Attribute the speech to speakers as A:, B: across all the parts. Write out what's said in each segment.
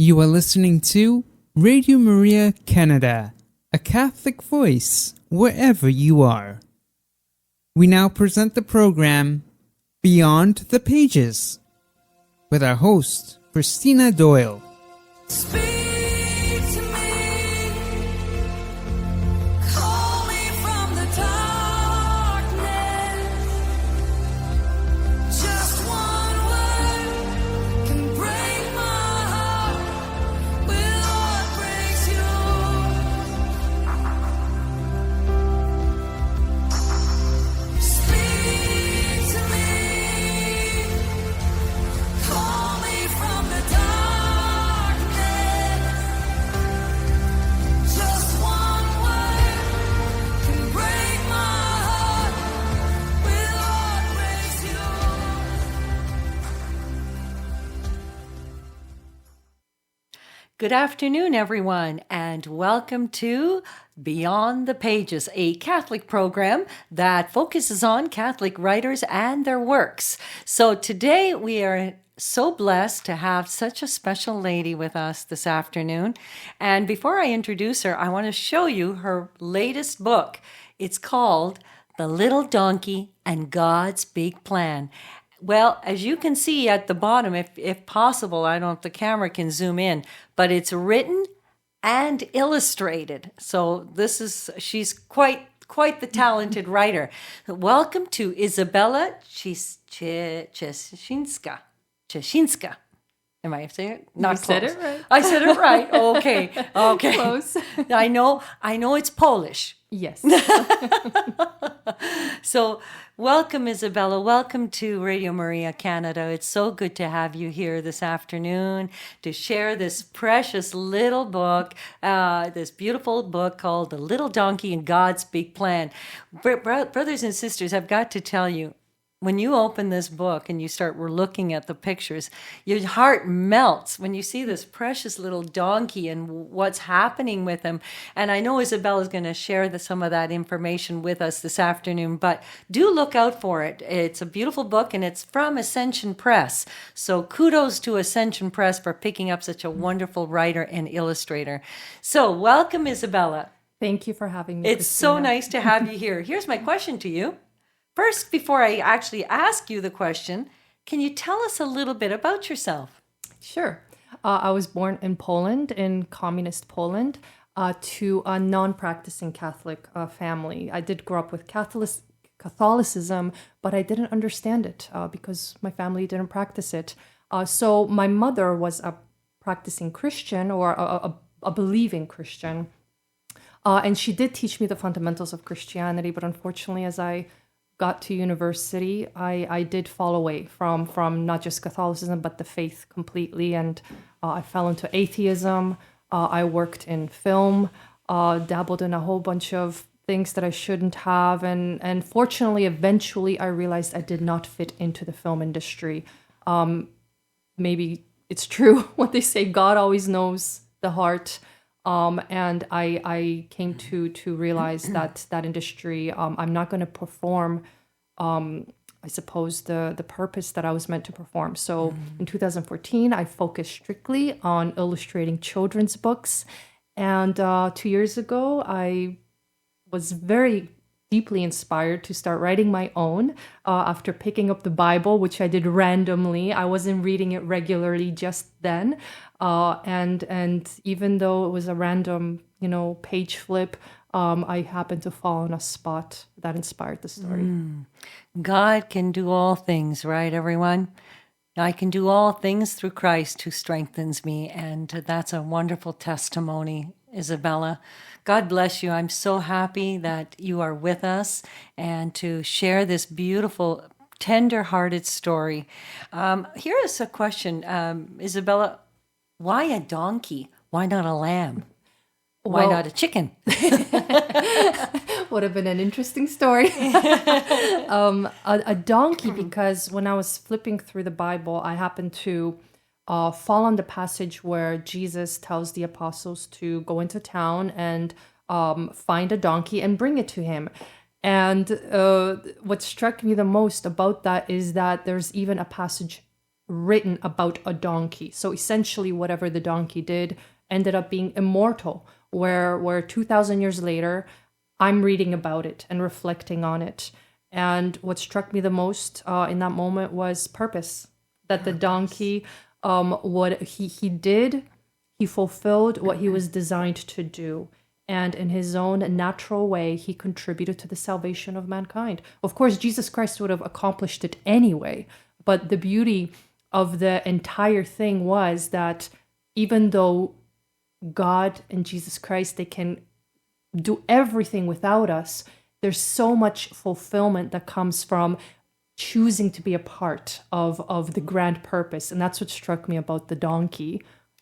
A: You are listening to Radio Maria Canada, a Catholic voice wherever you are. We now present the program Beyond the Pages with our host, Christina Doyle.
B: Good afternoon, everyone, and welcome to Beyond the Pages, a Catholic program that focuses on Catholic writers and their works. So today we are so blessed to have such a special lady with us this afternoon. And before I introduce her, I want to show you her latest book. It's called The Little Donkey and God's Big Plan. Well, as you can see at the bottom, if possible, I don't know if the camera can zoom in, but it's written and illustrated. So she's quite the talented writer. Welcome to Izabela Ciesinka. Am I saying it? Not close.
C: Said it right.
B: I said it right. Okay.
C: Close.
B: I know it's Polish.
C: Yes.
B: So welcome, Izabela. Welcome to Radio Maria Canada. It's so good to have you here this afternoon to share this precious little book, this beautiful book called The Little Donkey and God's Big Plan. Brothers and sisters, I've got to tell you, when you open this book and you start looking at the pictures, your heart melts when you see this precious little donkey and what's happening with him. And I know Izabela is going to share some of that information with us this afternoon, but do look out for it. It's a beautiful book and it's from Ascension Press. So kudos to Ascension Press for picking up such a wonderful writer and illustrator. So welcome, Izabela.
C: Thank you for having me,
B: It's
C: Christina.
B: so nice to have you here. Here's my question to you. First, before I actually ask you the question, can you tell us a little bit about yourself?
C: Sure. I was born in Poland, in communist Poland, to a non-practicing Catholic family. I did grow up with Catholicism, but I didn't understand it because my family didn't practice it. So my mother was a practicing Christian or a believing Christian. And she did teach me the fundamentals of Christianity, but unfortunately, as I got to university, I did fall away from not just Catholicism, but the faith completely. And I fell into atheism. I worked in film, dabbled in a whole bunch of things that I shouldn't have. And fortunately, eventually, I realized I did not fit into the film industry. Maybe it's true what they say, God always knows the heart. And I came to realize that industry, I'm not going to perform, I suppose, the purpose that I was meant to perform. So in 2014, I focused strictly on illustrating children's books. And 2 years ago, I was very deeply inspired to start writing my own after picking up the Bible, which I did randomly. I wasn't reading it regularly just then. And even though it was a random, page flip, I happened to fall on a spot that inspired the story.
B: God can do all things, right, everyone? I can do all things through Christ who strengthens me. And that's a wonderful testimony, Izabela. God bless you. I'm so happy that you are with us and to share this beautiful, tender-hearted story. Here is a question, Izabela. Why a donkey? Why not a lamb? Why not a chicken?
C: Would have been an interesting story. A donkey, because when I was flipping through the Bible, I happened to fall on the passage where Jesus tells the apostles to go into town and find a donkey and bring it to him. And what struck me the most about that is that there's even a passage written about a donkey. So essentially, whatever the donkey did ended up being immortal, where 2,000 years later, I'm reading about it and reflecting on it. And what struck me the most in that moment was purpose. That the donkey, what he did, he fulfilled what he was designed to do. And in his own natural way, he contributed to the salvation of mankind. Of course, Jesus Christ would have accomplished it anyway. But the beauty of the entire thing was that even though God and Jesus Christ, they can do everything without us, there's so much fulfillment that comes from choosing to be a part of the grand purpose. And that's what struck me about the donkey.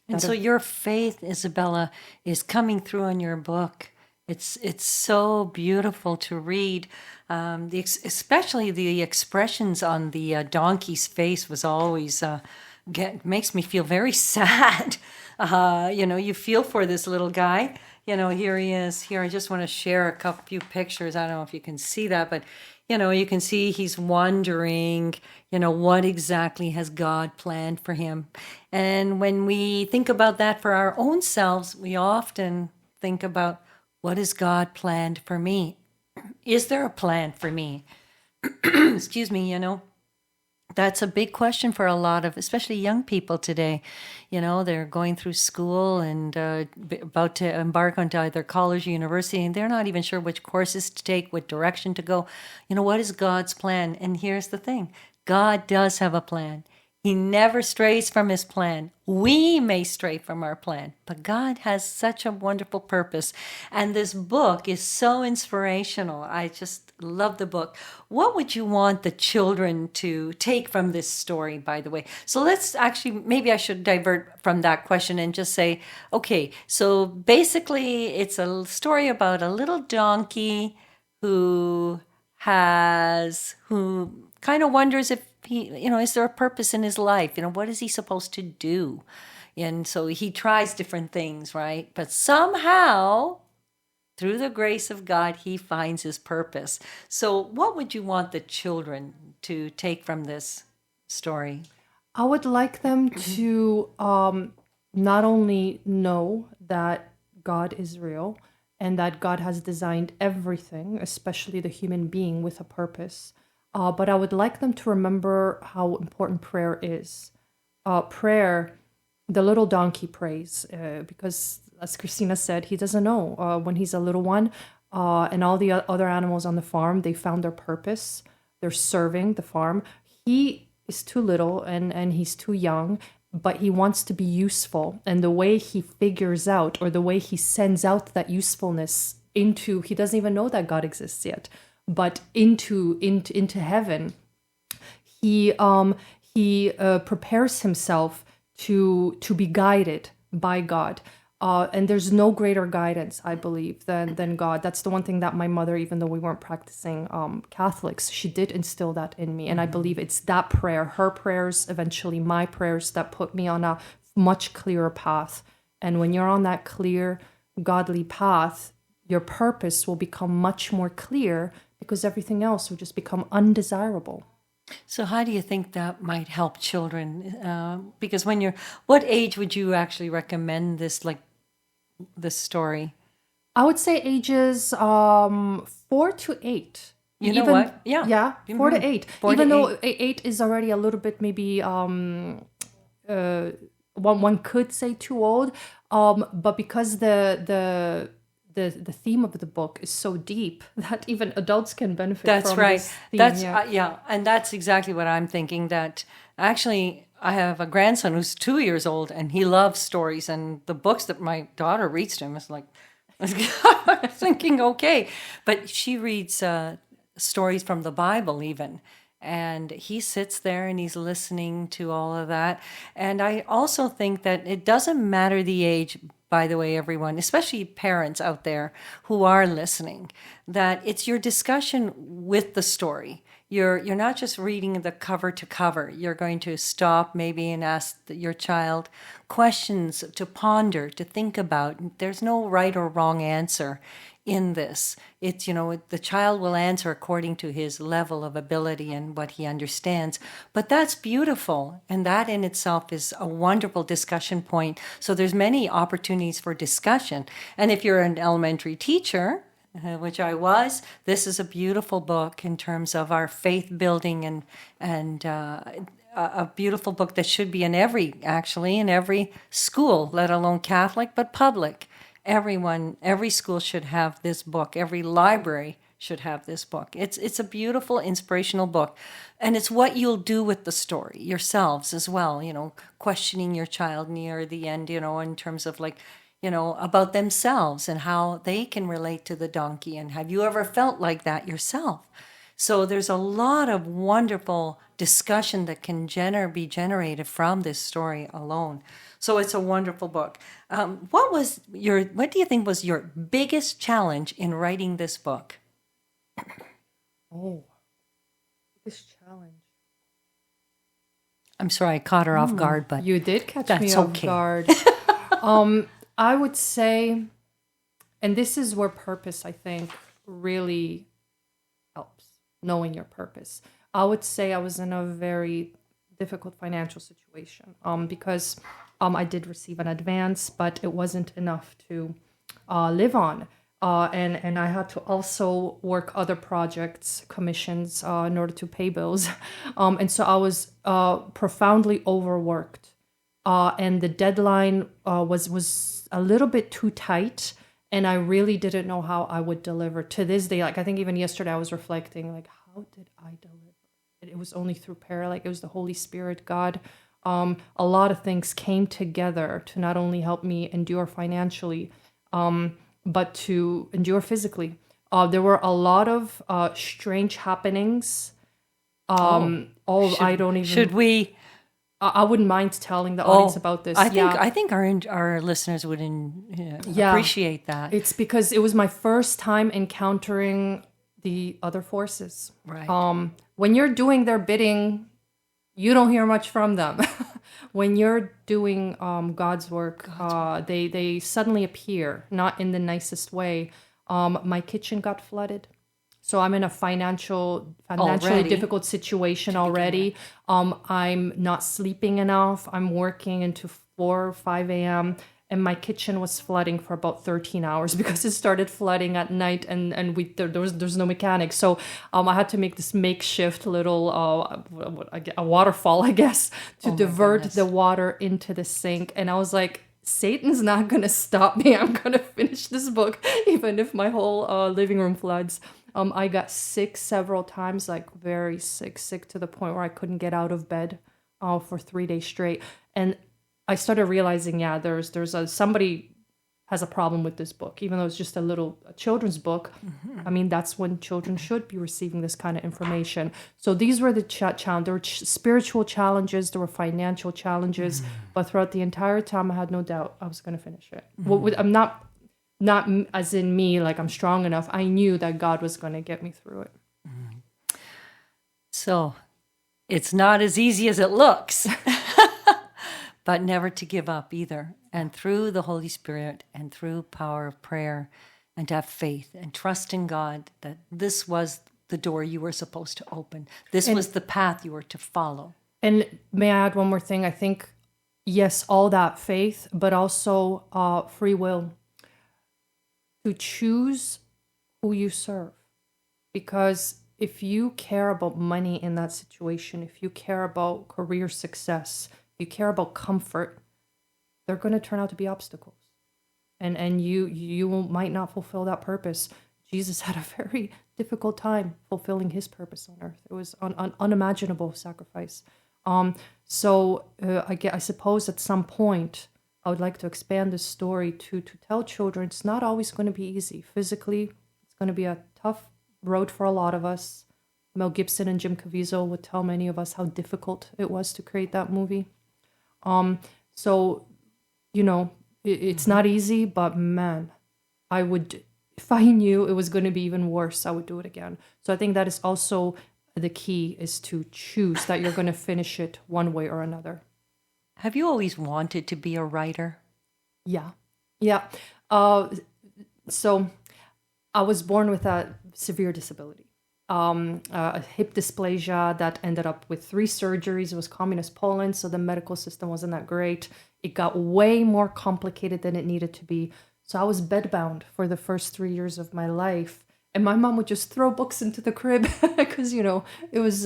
B: And so your faith, Izabela, is coming through in your book. It's so beautiful to read. Especially the expressions on the donkey's face was always makes me feel very sad. You feel for this little guy. Here he is. Here, I just want to share a few pictures. I don't know if you can see that, but you can see he's wondering, what exactly has God planned for him? And when we think about that for our own selves, we often think about, what has God planned for me? Is there a plan for me? Excuse me, That's a big question for a lot of, especially young people today. They're going through school and about to embark onto either college or university, and they're not even sure which courses to take, what direction to go. What is God's plan? And here's the thing. God does have a plan. He never strays from his plan. We may stray from our plan, but God has such a wonderful purpose. And this book is so inspirational. I just love the book. What would you want the children to take from this story, by the way? So let's actually, maybe I should divert from that question and just say, okay, so basically it's a story about a little donkey who kind of wonders if is there a purpose in his life? What is he supposed to do? And so he tries different things, right? But somehow, through the grace of God, he finds his purpose. So what would you want the children to take from this story?
C: I would like them to not only know that God is real and that God has designed everything, especially the human being, with a purpose, but I would like them to remember how important prayer is. Prayer, the little donkey prays because, as Christina said, he doesn't know when he's a little one. And all the other animals on the farm, they found their purpose. They're serving the farm. He is too little and he's too young, but he wants to be useful. And the way he figures out, or the way he sends out that usefulness into, he doesn't even know that God exists yet, but into heaven, he prepares himself to be guided by God. And there's no greater guidance, I believe, than God. That's the one thing that my mother, even though we weren't practicing Catholics, she did instill that in me. And I believe it's that prayer, her prayers, eventually my prayers, that put me on a much clearer path. And when you're on that clear, godly path, your purpose will become much more clear, because everything else will just become undesirable.
B: So how do you think that might help children? Because what age would you actually recommend this story?
C: I would say ages 4 to 8.
B: You know what? Yeah.
C: Yeah, 4 to 8.
B: 4
C: Even
B: to
C: though 8 is already a little bit maybe one could say too old, but because the theme of the book is so deep that even adults can benefit from this theme.
B: That's right. And that's exactly what I'm thinking. That actually, I have a grandson who's 2 years old, and he loves stories. And the books that my daughter reads to him is like, I'm thinking, okay, but she reads stories from the Bible even. And he sits there and he's listening to all of that. And I also think that it doesn't matter the age, by the way, everyone, especially parents out there who are listening, that it's your discussion with the story. you're not just reading the cover to cover. You're going to stop maybe and ask your child questions to ponder, to think about. There's no right or wrong answer in this. It's, the child will answer according to his level of ability and what he understands. But that's beautiful. And that in itself is a wonderful discussion point. So there's many opportunities for discussion. And if you're an elementary teacher, which I was, this is a beautiful book in terms of our faith building and a beautiful book that should be in every school, let alone Catholic, but public. Every school should have this book. Every library should have this book. It's a beautiful, inspirational book. And it's what you'll do with the story yourselves as well, questioning your child near the end, in terms of about themselves and how they can relate to the donkey. And have you ever felt like that yourself? So there's a lot of wonderful discussion that can be generated from this story alone. So it's a wonderful book. What do you think was your biggest challenge in writing this book?
C: Oh, biggest challenge.
B: I'm sorry, I caught her off guard, but
C: You did catch
B: that's
C: me off
B: okay.
C: guard. I would say, and this is where purpose, I think, really helps, knowing your purpose. I would say I was in a very difficult financial situation because I did receive an advance, but it wasn't enough to live on. And I had to also work other projects, commissions, in order to pay bills. And so I was profoundly overworked. And the deadline was a little bit too tight, and I really didn't know how I would deliver. To this day, I think even yesterday I was reflecting, how did I deliver? It was only through prayer, it was the Holy Spirit, God. A lot of things came together to not only help me endure financially, but to endure physically. There were a lot of strange happenings.
B: Should we?
C: I wouldn't mind telling the audience about this.
B: I think our listeners would appreciate that.
C: It's because it was my first time encountering the other forces.
B: Right.
C: When you're doing their bidding, you don't hear much from them. When you're doing God's work, they suddenly appear, not in the nicest way. My kitchen got flooded. So I'm in a financially difficult situation already. I'm not sleeping enough. I'm working into 4 or 5 a.m. And my kitchen was flooding for about 13 hours because it started flooding at night and there's no mechanic. So I had to make this makeshift little a waterfall, I guess, to divert the water into the sink. And I was like, Satan's not going to stop me. I'm going to finish this book, even if my whole living room floods. I got sick several times, very sick to the point where I couldn't get out of bed for 3 days straight. And I started realizing, there's somebody has a problem with this book, even though it's just a children's book. Mm-hmm. I mean, that's when children should be receiving this kind of information. So these were the challenge. There were spiritual challenges, there were financial challenges, but throughout the entire time, I had no doubt I was going to finish it. Mm-hmm. I'm not as in me, I'm strong enough. I knew that God was going to get me through it.
B: Mm-hmm. So it's not as easy as it looks, but never to give up either. And through the Holy Spirit and through power of prayer and to have faith and trust in God that this was the door you were supposed to open. This was the path you were to follow.
C: And may I add one more thing? I think, yes, all that faith, but also free will. To choose who you serve. Because if you care about money in that situation, if you care about career success, if you care about comfort, they're going to turn out to be obstacles. And you might not fulfill that purpose. Jesus had a very difficult time fulfilling his purpose on earth. It was an unimaginable sacrifice. I suppose at some point, I would like to expand this story to tell children it's not always going to be easy. Physically, it's going to be a tough road for a lot of us. Mel Gibson and Jim Caviezel would tell many of us how difficult it was to create that movie. It's not easy, but man, if I knew it was going to be even worse, I would do it again. So I think that is also the key is to choose that you're going to finish it one way or another.
B: Have you always wanted to be a writer?
C: Yeah. Yeah. So I was born with a severe disability, a hip dysplasia that ended up with 3 surgeries. It was communist Poland, so the medical system wasn't that great. It got way more complicated than it needed to be. So I was bedbound for the first 3 years of my life. And my mom would just throw books into the crib because, it was,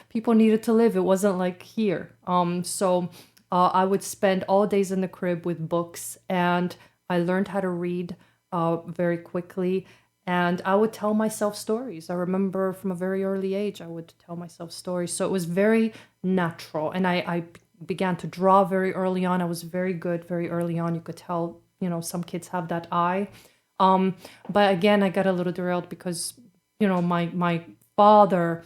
C: people needed to live. It wasn't like here. So I would spend all days in the crib with books, and I learned how to read very quickly. And I would tell myself stories. I remember from a very early age, I would tell myself stories. So it was very natural. And I began to draw very early on. I was very good very early on. You could tell, some kids have that eye. But again, I got a little derailed because, my father,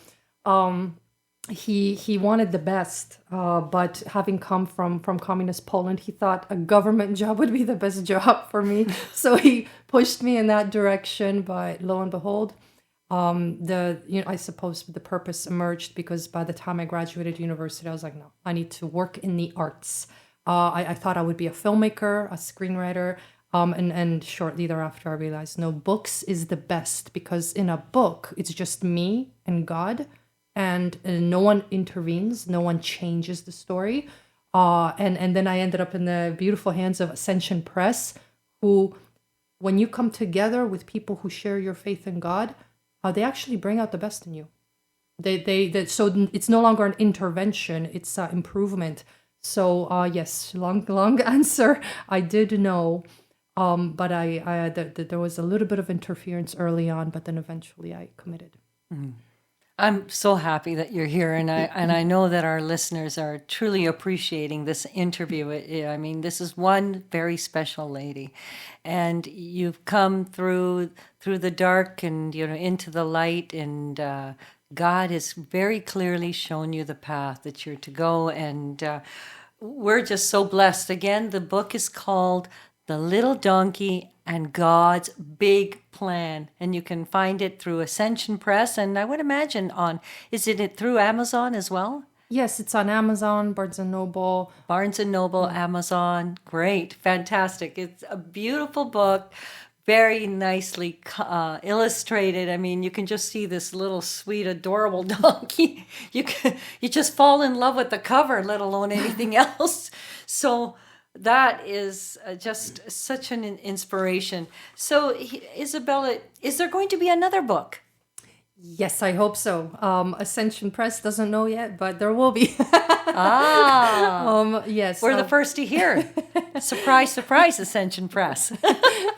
C: he wanted the best, but having come from communist Poland, he thought a government job would be the best job for me. So he pushed me in that direction. But lo and behold, I suppose the purpose emerged because by the time I graduated university, I was like, no, I need to work in the arts. I thought I would be a filmmaker, a screenwriter. And shortly thereafter, I realized, no, books is the best because in a book, it's just me and God, and no one intervenes, no one changes the story. And then I ended up in the beautiful hands of Ascension Press, who, when you come together with people who share your faith in God, they actually bring out the best in you. So it's no longer an intervention, it's improvement. So yes, long answer. I did know. But there was a little bit of interference early on, but then eventually I committed.
B: I'm so happy that you're here, and I know that our listeners are truly appreciating this interview. I mean, this is one very special lady, and you've come through the dark and into the light, and God has very clearly shown you the path that you're to go, and we're just so blessed. Again, the book is called The Little Donkey and God's Big Plan. And you can find it through Ascension Press. And I would imagine is it through Amazon as well?
C: Yes, it's on Amazon, Barnes & Noble.
B: Barnes & Noble, Amazon. Great. Fantastic. It's a beautiful book. Very nicely illustrated. I mean, you can just see this little sweet, adorable donkey. You just fall in love with the cover, let alone anything else. So that is just such an inspiration. So, Izabela, is there going to be another book?
C: Yes, I hope so. Ascension Press doesn't know yet, but there will be. Yes.
B: We're the first to hear. Surprise, surprise, Ascension Press.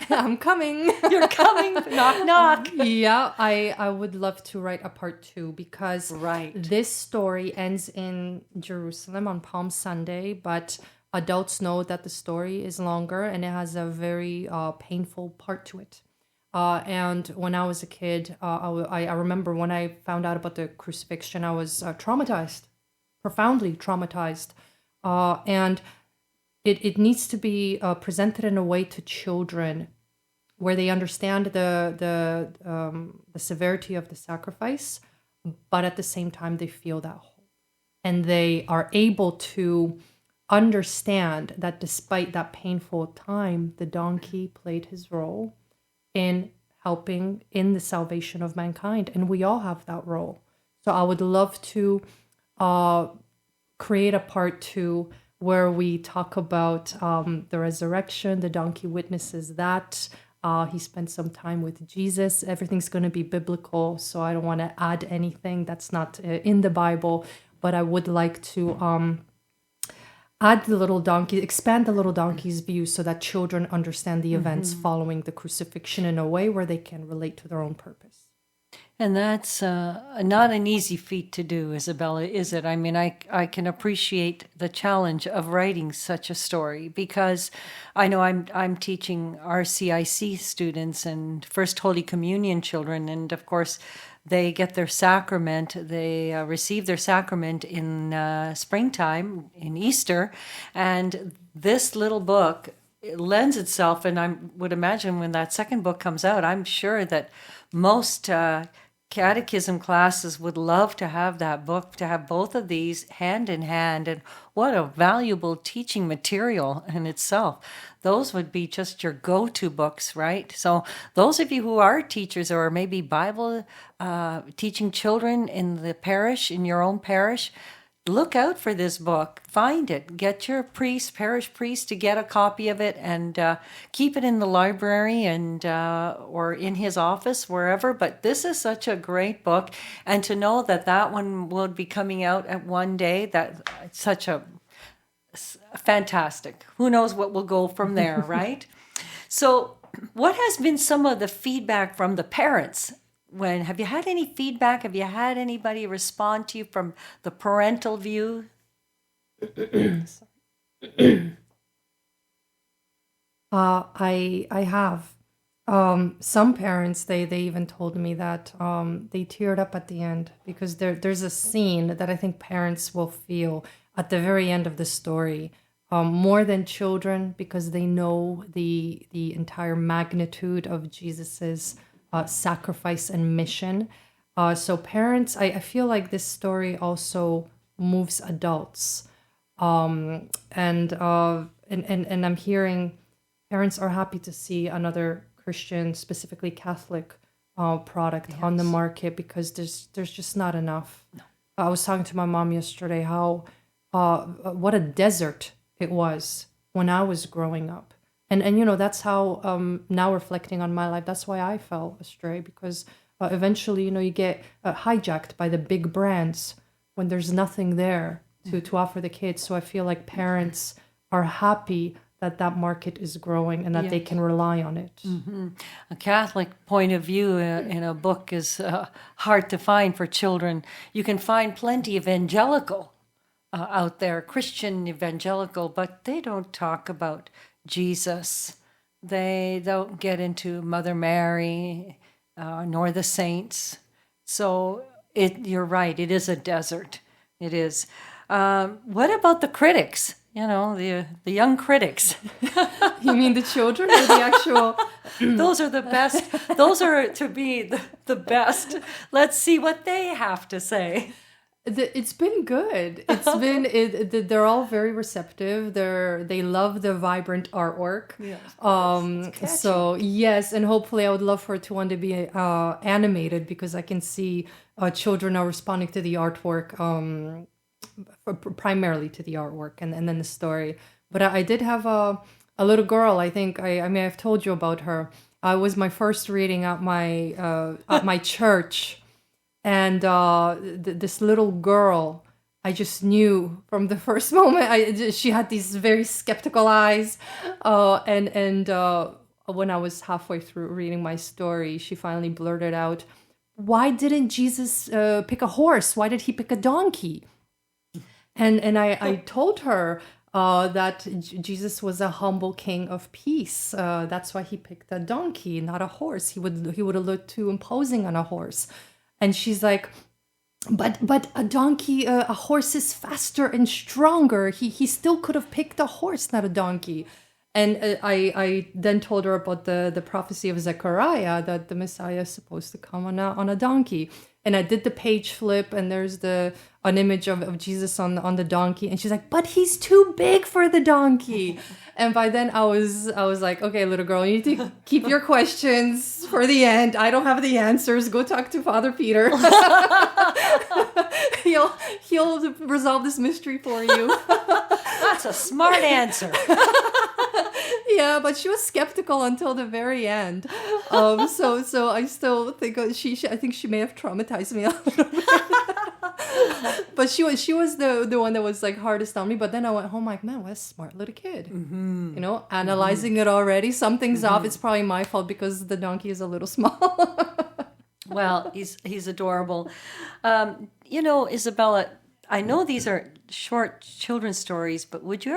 C: I'm coming.
B: You're coming. Knock, knock.
C: Yeah, I would love to write a part 2 because this story ends in Jerusalem on Palm Sunday, but adults know that the story is longer and it has a very painful part to it. And when I was a kid, I remember when I found out about the crucifixion, I was traumatized, profoundly traumatized. And it needs to be presented in a way to children where they understand the severity of the sacrifice, but at the same time they feel that hope. And they are able to understand that despite that painful time, the donkey played his role in helping in the salvation of mankind. And we all have that role. So I would love to create a part 2 where we talk about the resurrection. The donkey witnesses that. He spent some time with Jesus. Everything's going to be biblical, so I don't want to add anything that's not in the Bible. But I would like to add the little donkey, expand the little donkey's view so that children understand the events following the crucifixion in a way where they can relate to their own purpose.
B: And that's not an easy feat to do, Izabela, is it? I mean, I can appreciate the challenge of writing such a story because I know I'm teaching RCIC students and First Holy Communion children, and of course they get their sacrament. They receive their sacrament in springtime, in Easter, and this little book lends itself, and I would imagine when that second book comes out, I'm sure that most catechism classes would love to have that book, to have both of these hand in hand. And what a valuable teaching material in itself. Those would be just your go-to books, right? So those of you who are teachers or maybe Bible teaching children in the parish, in your own parish, look out for this book. Find it. Get your parish priest, to get a copy of it and keep it in the library and or in his office, wherever. But this is such a great book, and to know that that one will be coming out at one day, that it's such a fantastic. Who knows what will go from there, right? So, what has been some of the feedback from the parents? Have you had any feedback? Have you had anybody respond to you from the parental view?
C: I have. Some parents, they even told me that they teared up at the end, because there's a scene that I think parents will feel at the very end of the story, more than children, because they know the entire magnitude of Jesus's sacrifice and mission. So parents, I feel like this story also moves adults, and I'm hearing parents are happy to see another Christian, specifically Catholic, product on the market, because there's just not enough. No. I was talking to my mom yesterday how what a desert it was when I was growing up. And you know, that's how, now reflecting on my life, that's why I fell astray, because eventually, you know, you get hijacked by the big brands when there's nothing there to offer the kids. So I feel like parents are happy that market is growing and that they can rely on it.
B: Mm-hmm. A Catholic point of view in a book is hard to find for children. You can find plenty evangelical out there, Christian evangelical, but they don't talk about Jesus. They don't get into Mother Mary nor the saints. So you're right, it is a desert. It is. What about the critics? You know, the young critics.
C: You mean the children or the actual?
B: Those are the best. Those are to be the best. Let's see what they have to say.
C: It's been good. It's been. They're all very receptive. They love the vibrant artwork. Yes, so yes, and hopefully I would love for it to one day be animated, because I can see children are responding to the artwork. Primarily to the artwork and then the story. But I did have a little girl. I think I may have told you about her. I was my first reading at my church, and this little girl, I just knew from the first moment. She had these very skeptical eyes, and when I was halfway through reading my story, she finally blurted out, "Why didn't Jesus pick a horse? Why did he pick a donkey?" And I told her that Jesus was a humble king of peace. That's why he picked a donkey, not a horse. He would have looked too imposing on a horse. And she's like, but a donkey, a horse is faster and stronger. He still could have picked a horse, not a donkey. And I then told her about the prophecy of Zechariah, that the Messiah is supposed to come on a donkey. And I did the page flip, and there's an image of Jesus on the donkey, and she's like, "But he's too big for the donkey." And by then I was like, "Okay, little girl, you need to keep your questions for the end. I don't have the answers. Go talk to Father Peter. He'll resolve this mystery for you."
B: That's a smart answer.
C: Yeah, but she was skeptical until the very end. So I still think I think she may have traumatized me a little bit. But she was the one that was like hardest on me. But then I went home like, man, what a smart little kid. Mm-hmm. You know, analyzing it already. Something's off. It's probably my fault because the donkey is a little small.
B: Well, he's adorable. You know, Izabela, I know these are short children's stories, but would you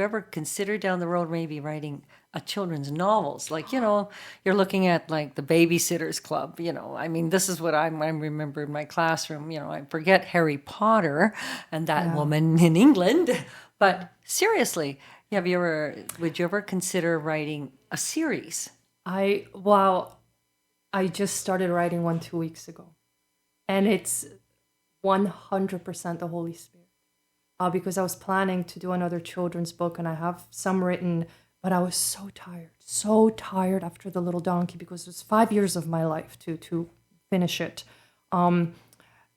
B: ever consider down the road maybe writing a children's novels? Like, you know, you're looking at like the Babysitter's Club, you know. I mean, this is what I remember in my classroom. You know, I forget Harry Potter and that woman in England. But seriously, would you ever consider writing a series?
C: I just started writing one 2 weeks ago, and it's 100% the Holy Spirit. Because I was planning to do another children's book, and I have some written, but I was so tired after The Little Donkey, because it was 5 years of my life to finish it. And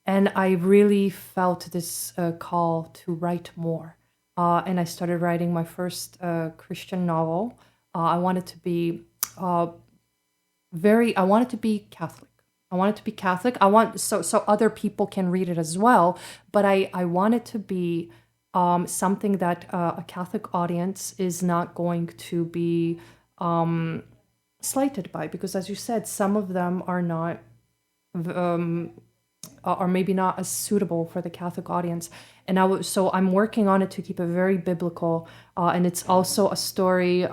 C: I really felt this call to write more. And I started writing my first Christian novel. I wanted to be I wanted to be Catholic. So other people can read it as well. But I want it to be something that a Catholic audience is not going to be slighted by, because, as you said, some of them are not, or maybe not as suitable for the Catholic audience. And so I'm working on it to keep it very biblical, and it's also a story.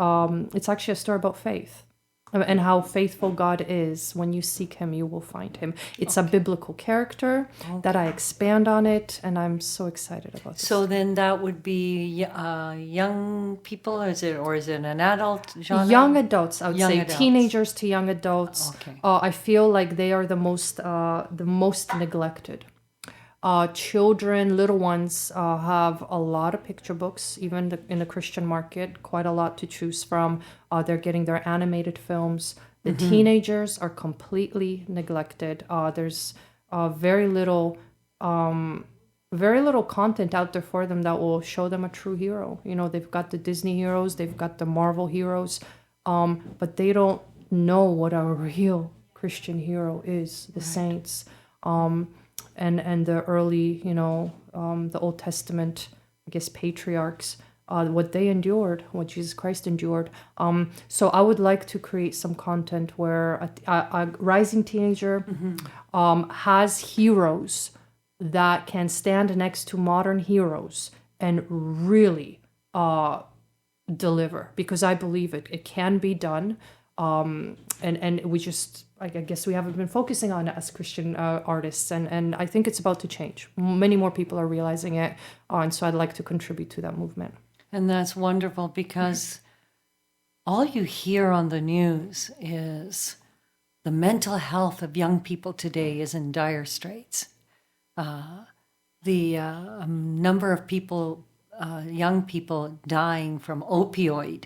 C: It's actually a story about faith. And how faithful God is. When you seek him, you will find him. It's a biblical character that I expand on it, and I'm so excited about this.
B: So then that would be young people, is it an adult genre?
C: Young adults, I would say.
B: Adults.
C: Teenagers to young adults.
B: Okay.
C: I feel like they are the most neglected. Children, little ones, have a lot of picture books, even in the Christian market, quite a lot to choose from. They're getting their animated films. The teenagers are completely neglected. There's very little content out there for them that will show them a true hero. You know, they've got the Disney heroes, they've got the Marvel heroes, but they don't know what a real Christian hero is, the saints. And the early, the Old Testament, I guess, patriarchs, what they endured, what Jesus Christ endured. So I would like to create some content where a rising teenager has heroes that can stand next to modern heroes and really deliver, because I believe it can be done. And we just, I guess we haven't been focusing on it as Christian artists, and I think it's about to change. Many more people are realizing it, and so I'd like to contribute to that movement.
B: And that's wonderful, because all you hear on the news is the mental health of young people today is in dire straits. The number of people, young people dying from opioid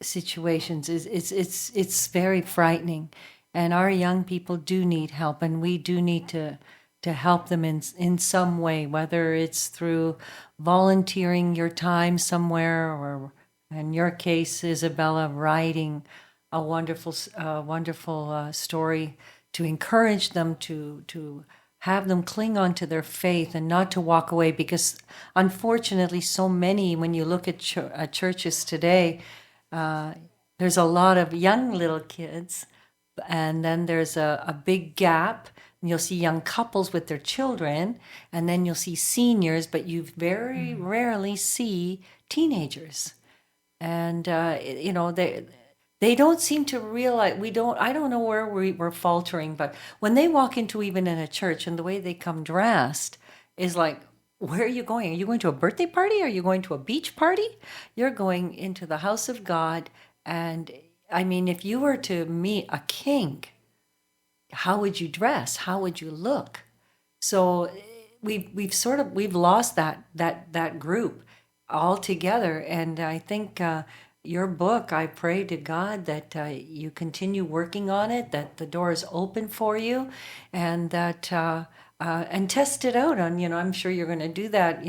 B: situations it's very frightening, and our young people do need help, and we do need to help them in some way, whether it's through volunteering your time somewhere, or in your case, Izabela, writing a wonderful story to encourage them to have them cling on to their faith and not to walk away, because unfortunately so many, when you look at churches today, there's a lot of young little kids, and then there's a big gap. And you'll see young couples with their children, and then you'll see seniors, but you very rarely see teenagers. And they don't seem to realize, I don't know where we're faltering, but when they walk into even in a church, and the way they come dressed is like, where are you going? Are you going to a birthday party? Are you going to a beach party? You're going into the house of God. And I mean, if you were to meet a king, how would you dress? How would you look? So we've lost that group altogether. And I think your book, I pray to God that you continue working on it, that the door is open for you, and that and test it out on, I'm sure you're going to do that,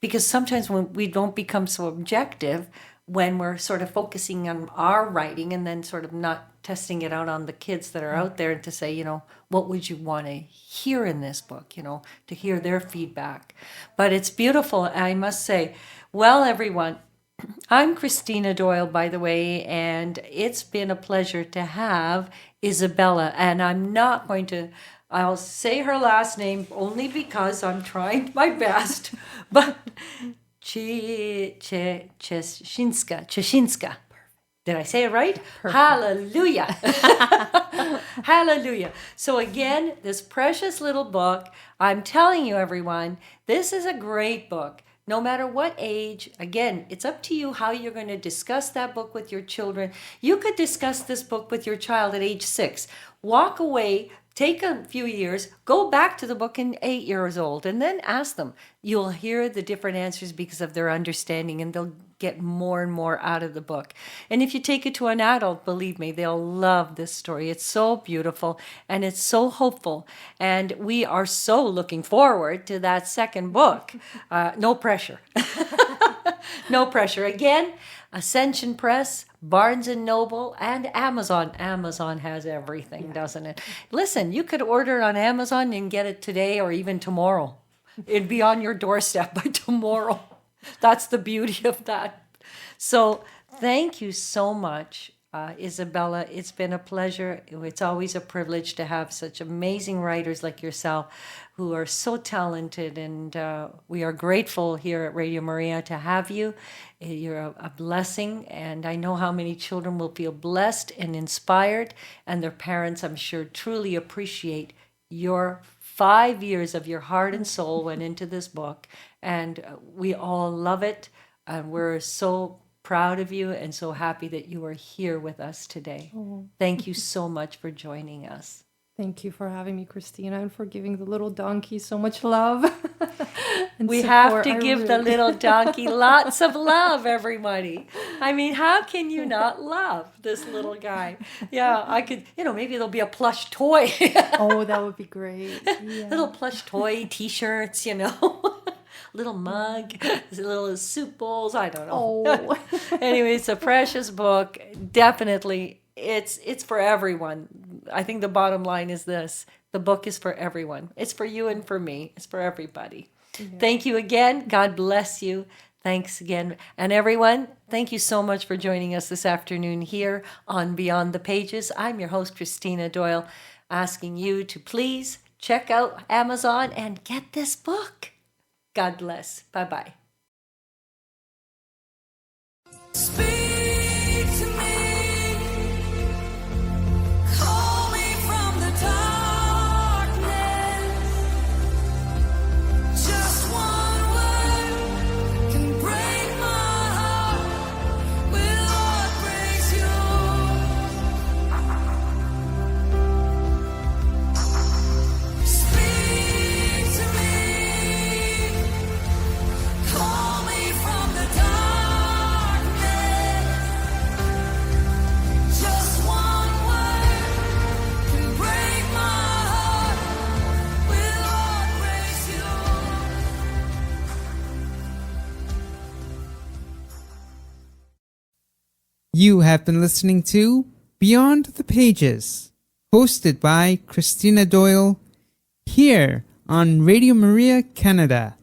B: because sometimes when we don't become so objective, when we're sort of focusing on our writing and then sort of not testing it out on the kids that are out there to say, what would you want to hear in this book, to hear their feedback. But it's beautiful, I must say. Well, everyone, I'm Christina Doyle, by the way, and it's been a pleasure to have Izabela, and I'll say her last name only because I'm trying my best, but Ciesinka. Did I say it right? Perfect. Hallelujah. Hallelujah. So again, this precious little book, I'm telling you, everyone, this is a great book. no matter what age. Again, it's up to you how you're going to discuss that book with your children. You could discuss this book with your child at age 6. Walk away, take a few years, go back to the book in 8 years old, and then ask them. You'll hear the different answers because of their understanding, and they'll get more and more out of the book. And if you take it to an adult, believe me, they'll love this story. It's so beautiful and it's so hopeful. And we are so looking forward to that second book. No pressure. No pressure. Again, Ascension Press, Barnes & Noble, and Amazon. Amazon has everything, doesn't it? Listen, you could order it on Amazon and get it today or even tomorrow. It'd be on your doorstep by tomorrow. That's the beauty of that. So thank you so much, Izabela. It's been a pleasure. It's always a privilege to have such amazing writers like yourself who are so talented, and we are grateful here at Radio Maria to have you. You're a blessing, and I know how many children will feel blessed and inspired, and their parents, I'm sure, truly appreciate your 5 years of your heart and soul went into this book, and we all love it, and we're so proud of you and so happy that you are here with us today. Thank you so much for joining us.
C: Thank you for having me, Christina, and for giving the little donkey so much love. And
B: We have
C: support.
B: to give the little donkey lots of love, everybody. I mean, how can you not love this little guy? Yeah, I could, maybe there'll be a plush toy.
C: Oh, that would be great. Yeah.
B: Little plush toy t-shirts, little mug, little soup bowls, I don't know.
C: Oh.
B: Anyway, it's a precious book. Definitely, it's for everyone. I think the bottom line is this. The book is for everyone. It's for you and for me. It's for everybody. Yeah. Thank you again. God bless you. Thanks again. And everyone, thank you so much for joining us this afternoon here on Beyond the Pages. I'm your host, Christina Doyle, asking you to please check out Amazon and get this book. God bless. Bye-bye.
D: Speak to me, call me from the darkness. Just one word can break my heart. Will Lord breaks yours? Speak to me, call me from the darkness. Just one word can break my heart. Will Lord breaks yours?
A: You have been listening to Beyond the Pages, hosted by Christina Doyle, here on Radio Maria Canada.